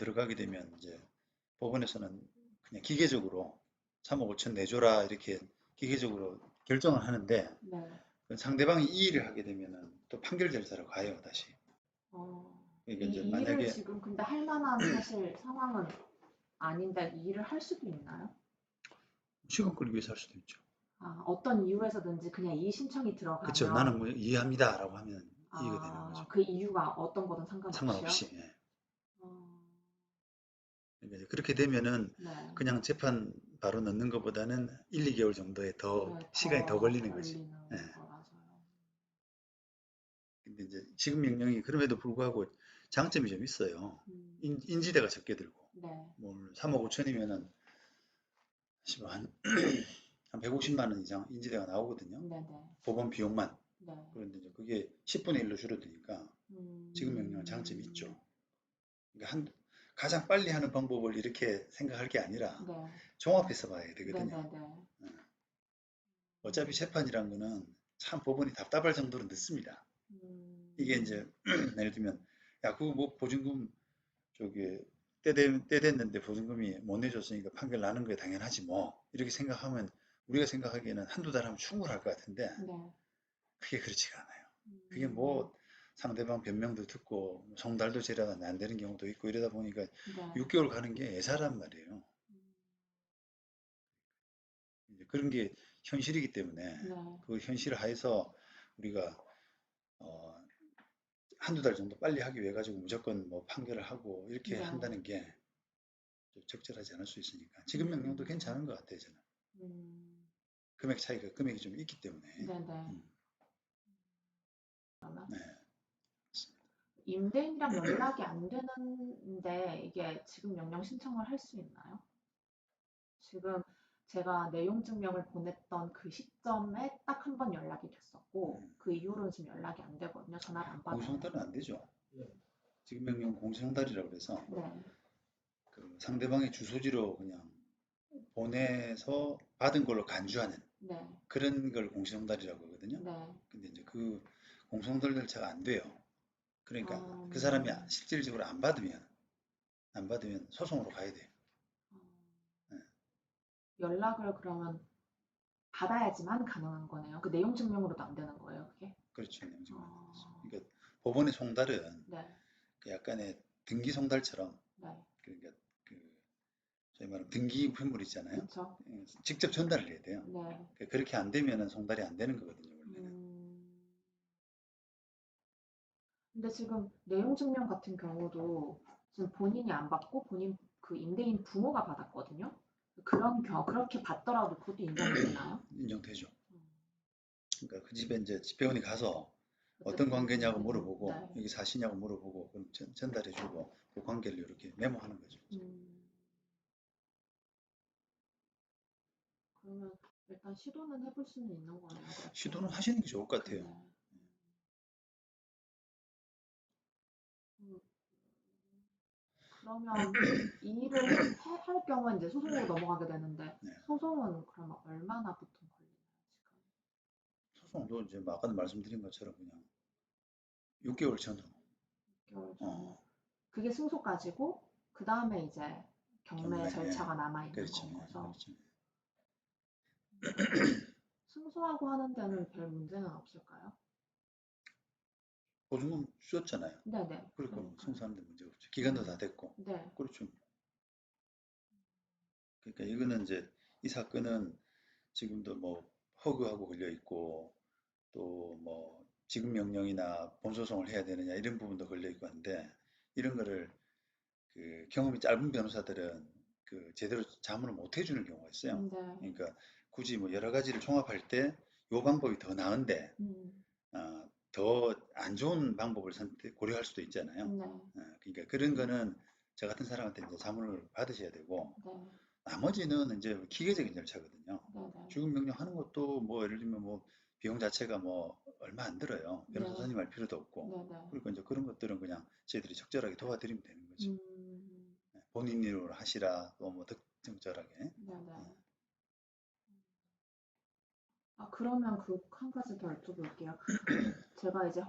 들어가게 되면 이제 법원에서는 그냥 기계적으로 3억 5천 내줘라 이렇게 기계적으로 결정을 하는데 네. 상대방이 이의를 하게 되면은 또 판결 절차로 가요, 다시. 어, 그러니까 이제 이 일을 만약에 지금 근데 할 만한 사실 상황은 아닌데 이 일을 할 수도 있나요? 시간 끌기 위해서 할 수도 있죠. 아, 어떤 이유에서든지 그냥 이의 신청이 그쵸. 들어가면 나는 뭐 이해합니다라고 하면 이해가 되는 아, 거죠. 그 이유가 어떤 거든 상관없이요? 상관없이. 예. 어, 그러니까 이제 그렇게 되면은 네. 그냥 재판 바로 넣는 것보다는 1, 2개월 정도의 더 네, 시간이 더 더 걸리는 거지. 걸리는 예. 거라서요. 근데 이제 지급 명령이 그럼에도 불구하고 장점이 좀 있어요. 음, 인지대가 적게 들고. 네. 뭐 3억 5천이면은 한 150만 원 이상 인지대가 나오거든요. 네네. 법원 비용만. 네. 그런데 이제 그게 10분의 1로 줄어드니까 지급 명령은 장점이 음, 있죠. 그러니까 가장 빨리 하는 방법을 이렇게 생각할 게 아니라 네. 종합해서 봐야 되거든요. 네네네. 어, 어차피 재판이란 거는 참 법원이 답답할 정도로 늦습니다. 이게 음, 이제 예를 들면 야 그거 뭐 보증금 저기 때 됐는데 보증금이 못 내줬으니까 판결 나는 게 당연하지 뭐 이렇게 생각하면 우리가 생각하기에는 한두 달 하면 충분할 것 같은데 네. 그게 그렇지가 않아요. 그게 음, 뭐 상대방 변명도 듣고 송달도 제대로 안 되는 경우도 있고 이러다 보니까 네. 6개월 가는 게 애사란 말이에요. 이제 그런 게 현실이기 때문에 네. 그 현실 하에서 우리가 어, 한두 달 정도 빨리 하기 위해 가지고 무조건 뭐 판결을 하고 이렇게 네. 한다는 게 적절하지 않을 수 있으니까 지급 명령도 음, 괜찮은 것 같아요 저는. 음, 금액이 좀 있기 때문에. 네네. 음, 그러면 네. 임대인이랑 연락이 안 되는데 이게 지금 명령 신청을 할 수 있나요? 지금 제가 내용 증명을 보냈던 그 시점에 딱 한 번 연락이 됐었고 음. 그 이후로는 지금 연락이 안 되거든요. 전화를 안 받아요. 공시송달은 안 되죠. 지급 명령 공시송달이라고 그래서 네, 그 상대방의 주소지로 그냥 보내서 받은 걸로 간주하는 네, 그런 걸 공시송달이라고 하거든요. 네. 근데 이제 그 공시송달 절차가 안 돼요. 그러니까 그 사람이 음, 실질적으로 안 받으면 소송으로 가야 돼요. 어, 네, 연락을 그러면 받아야지만 가능한 거네요. 그 내용 증명으로도 안 되는 거예요, 그게? 그렇죠. 내용증명 안 되죠. 어, 그러니까 법원의 송달은 네, 그 약간의 등기 송달처럼 네, 그러니까 그 저희 말하면 등기 부물 있잖아요. 그쵸? 직접 전달을 해야 돼요. 네. 그러니까 그렇게 안 되면은 송달이 안 되는 거거든요, 원래는. 음, 근데 지금 내용 증명 같은 경우도 지금 본인이 안 받고 본인 그 임대인 부모가 받았거든요. 그렇게 받더라도 그것도 인정이 되나요? 인정되죠. 음, 그러니까 그 집에 이제 집배원이 가서 어떤 어쨌든 관계냐고 임대인, 네. 물어보고 여기 사시냐고 물어보고 그럼 전달해주고 그 관계를 이렇게 메모하는 거죠. 음, 그러면 일단 시도는 해볼 수는 있는 거네요. 그렇게. 시도는 하시는 게 좋을 것 같아요. 네. 음, 그러면 이 일을 할 경우에 이제 소송으로 넘어가게 되는데 네. 소송은 그러면 얼마나 보통 걸리나요, 지금? 소송도 이제 뭐 아까도 말씀드린 것처럼 그냥 6개월 전으로 6개월 전. 어, 그게 승소까지고 그 다음에 이제 경매 경매 절차가 남아 있는 그렇죠. 건 예, 거죠. 그렇죠. 승소하고 하는 데는 별 문제는 없을까요? 보증금 주셨잖아요. 네네. 그러니까 뭐 그러니까요. 승소하는데 문제 없죠. 기간도 다 됐고 네. 그렇죠. 그러니까 이거는 이제 이 사건은 지금도 뭐 허그하고 걸려 있고 또 뭐 지급 명령이나 본소송을 해야 되느냐 이런 부분도 걸려 있고 한데 이런 거를 그 경험이 짧은 변호사들은 그 제대로 자문을 못 해주는 경우가 있어요. 네. 그러니까 굳이 뭐 여러 가지를 종합할 때 요 방법이 더 나은데 음, 더 안 좋은 방법을 고려할 수도 있잖아요. 네. 그러니까 그런 거는 저 같은 사람한테 이제 자문을 받으셔야 되고 네. 나머지는 이제 기계적인 절차거든요. 네네. 주급 명령하는 것도 뭐 예를 들면 뭐 비용 자체가 뭐 얼마 안 들어요. 네. 변호사님 할 필요도 없고. 네네. 그러니까 이제 그런 것들은 그냥 저희들이 적절하게 도와드리면 되는 거죠. 음, 본인 일로 하시라 또 뭐 적절하게. 네네. 아, 그러면 그 한 가지 더 여쭤볼게요. 제가 이제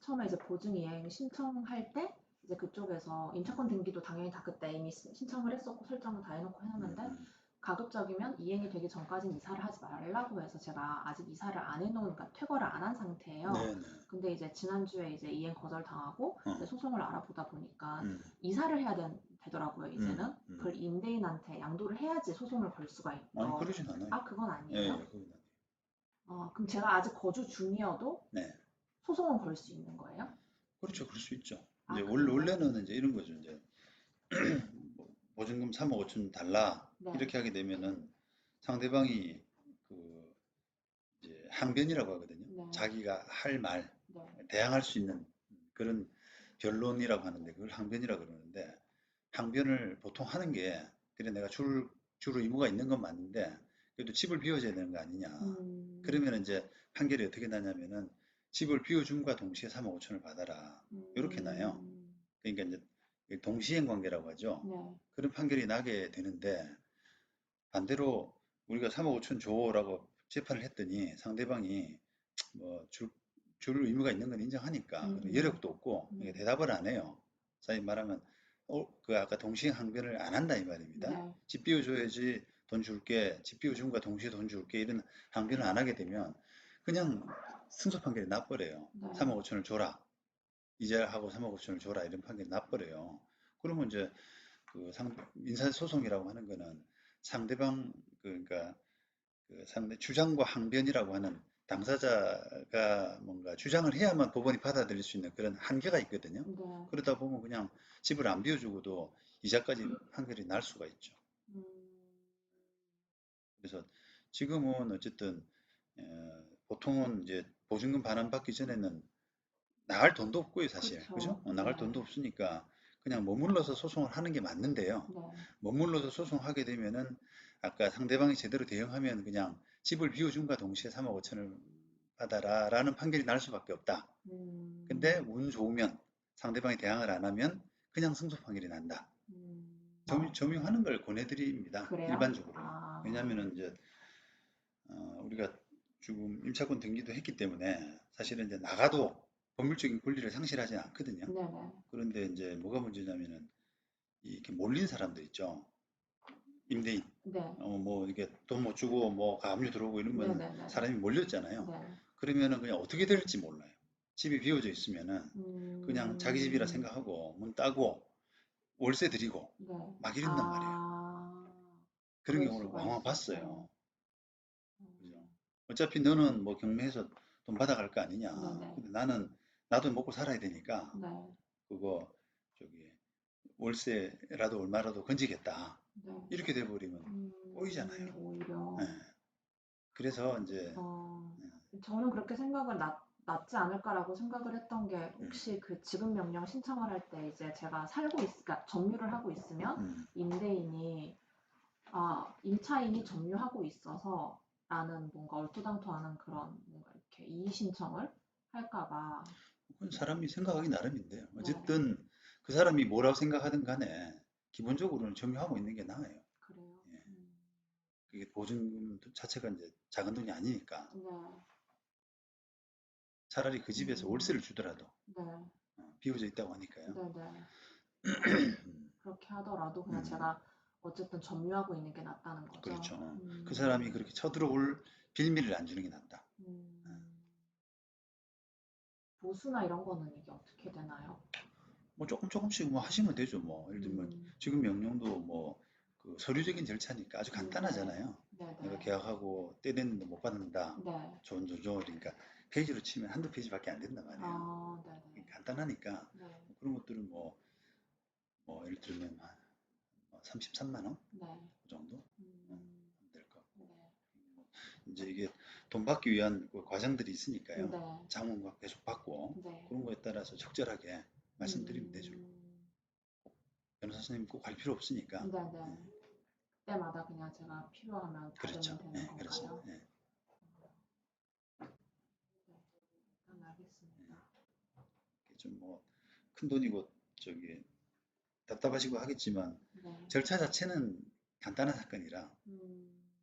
처음에 이제 보증이행 신청할 때 이제 그쪽에서 임차권 등기도 당연히 다 그때 이미 신청을 했었고 설정을 다 해놓고 음, 해놨는데 음. 가급적이면 이행이 되기 전까지는 이사를 하지 말라고 해서 제가 아직 이사를 안 해놓은, 그러니까 퇴거를 안 한 상태예요. 네네. 근데 이제 지난주에 이제 이행 거절 당하고 이제 어, 소송을 알아보다 보니까 음, 이사를 해야 되더라고요. 이제는 음. 그걸 임대인한테 양도를 해야지 소송을 걸 수가 아니, 있더. 그러진 않아요. 아, 그건 예, 예, 아니에요? 그건 아니에요. 그럼 제가 아직 거주 중이어도 네. 소송은 걸 수 있는 거예요? 그렇죠. 그럴 수 있죠. 이제 아, 그래요? 원래는 이제 이런 거죠. 이제 뭐 보증금 3억 5천 달라. 네, 이렇게 하게 되면은 상대방이 그 이제 항변이라고 하거든요. 네, 자기가 할 말, 네. 대항할 수 있는 그런 변론이라고 하는데 그걸 항변이라고 그러는데 항변을 보통 하는 게 그래 내가 줄 의무가 있는 건 맞는데 그래도 집을 비워줘야 되는 거 아니냐. 음, 그러면 이제 판결이 어떻게 나냐면은 집을 비워줌과 동시에 3억 5천을 받아라. 이렇게 나요. 음, 그러니까 이제 동시행 관계라고 하죠. 네, 그런 판결이 나게 되는데 반대로 우리가 3억 5천 줘라고 재판을 했더니 상대방이 뭐 줄 의무가 있는 건 인정하니까 그리고 음, 여력도 없고 이게 음, 대답을 안 해요. 사실 말하면 그 아까 동시행 항변을 안 한다 이 말입니다. 네, 집 비워줘야지 돈 줄게, 집 비워줌과 동시에 돈 줄게 이런 항변을 안 하게 되면 그냥 승소 판결이 나버려요. 네, 3억 5천을 줘라. 이자하고 3억 5천을 줘라 이런 판결이 나버려요. 그러면 이제 그 민사소송이라고 하는 거는 상대방 그러니까 그 상대 주장과 항변이라고 하는 당사자가 뭔가 주장을 해야만 법원이 받아들일 수 있는 그런 한계가 있거든요. 네, 그러다 보면 그냥 집을 안 비워주고도 이자까지 판결이 날 수가 있죠. 음, 그래서 지금은 어쨌든 보통은 이제 보증금 반환받기 전에는 나갈 돈도 없고요, 사실. 그죠? 그쵸, 네, 나갈 돈도 없으니까 그냥 머물러서 소송을 하는 게 맞는데요. 네, 머물러서 소송하게 되면은 아까 상대방이 제대로 대응하면 그냥 집을 비워준과 동시에 3억 5천을 받아라 라는 판결이 날 수밖에 없다. 근데 음, 운 좋으면 상대방이 대항을 안 하면 그냥 승소 판결이 난다. 어, 점유하는 걸 권해드립니다. 그래요? 일반적으로요. 아, 왜냐하면은 이제 우리가 지금 임차권 등기도 했기 때문에 사실은 이제 나가도 법률적인 권리를 상실하지 않거든요. 네네, 그런데 이제 뭐가 문제냐면은 이렇게 몰린 사람들 있죠. 임대인. 네, 뭐 이렇게 돈 못 주고 뭐 가압류 들어오고 이러면 네네네네, 사람이 몰렸잖아요. 네, 그러면은 그냥 어떻게 될지 몰라요. 집이 비워져 있으면은 그냥 자기 집이라 음, 생각하고 문 따고 월세 드리고 네, 막 이런단 말이에요. 아, 그런 그럴 경우를 수가 왕왕 있었죠. 봤어요. 그죠? 어차피 너는 뭐 경매해서 돈 받아갈 거 아니냐. 네네, 근데 나도 먹고 살아야 되니까 네, 그거 저기 월세라도 얼마라도 건지겠다. 네, 이렇게 돼버리면 꼬이잖아요. 예. 오히려, 그래서 이제 어, 예, 저는 그렇게 생각을 낫지 않을까라고 생각을 했던 게 음, 혹시 그 지급 명령 신청을 할 때 이제 제가 그러니까 점유를 하고 있으면 음. 임대인이 임차인이 점유하고 있어서 라는 뭔가 얼토당토하는 그런 뭔가 이렇게 이의 신청을 할까 봐. 그건 사람이 생각하기 나름인데요. 네, 어쨌든 그 사람이 뭐라고 생각하든 간에 기본적으로는 점유하고 있는 게 나아요. 그래요. 예. 그게 보증금 자체가 이제 작은 돈이 아니니까 네, 차라리 그 집에서 음, 월세를 주더라도 네, 비워져 있다고 하니까요. 네, 네. 음, 그렇게 하더라도 그냥 음, 제가 어쨌든 점유하고 있는 게 낫다는 거죠. 그렇죠. 그 사람이 그렇게 쳐들어올 빌미를 안 주는 게 낫다. 음, 보수나 이런 거는 이게 어떻게 되나요? 뭐 조금씩 뭐 하시면 되죠. 뭐 예를 들면 음, 지금 명령도 뭐 그 서류적인 절차니까 아주 네, 간단하잖아요. 네, 내가 네, 계약하고 때 됐는데 못 받는다. 네. 좋은 조죠. 그러니까 페이지로 치면 한두 페이지밖에 안 된단 말이에요. 네, 간단하니까 네, 네, 그런 것들은 뭐 예를 들면 한 33만 원? 네, 그 정도? 음, 하면 될 것 같고. 네, 뭐 이제 이게 돈 받기 위한 그 과정들이 있으니까요. 네, 자문과 계속 받고 네. 그런 거에 따라서 적절하게 말씀드리면 되죠. 음, 변호사 선생님 꼭 할 필요 없으니까. 네네. 때마다 그냥 제가 필요하면 그렇죠. 받으면 되는 예, 그렇습니다. 건가요? 예. 네, 일단 알겠습니다. 좀 뭐 큰 돈이고 저기 답답하시고 하겠지만 네, 절차 자체는 간단한 사건이라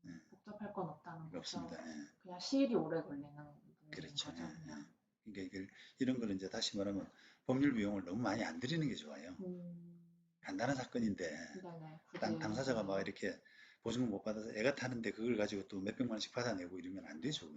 예, 복잡할 건 없다는 없습니다. 거죠. 예, 그냥 시일이 오래 걸리는 문제인 그렇죠. 예, 거죠, 예. 그냥. 그러니까 이런 거는 이제 다시 말하면 법률 비용을 너무 많이 안 들이는 게 좋아요. 음, 간단한 사건인데 네네. 굳이, 당사자가 막 네. 이렇게 보증금 못 받아서 애가 타는데 그걸 가지고 또 몇백만 원씩 받아내고 이러면 안 되죠,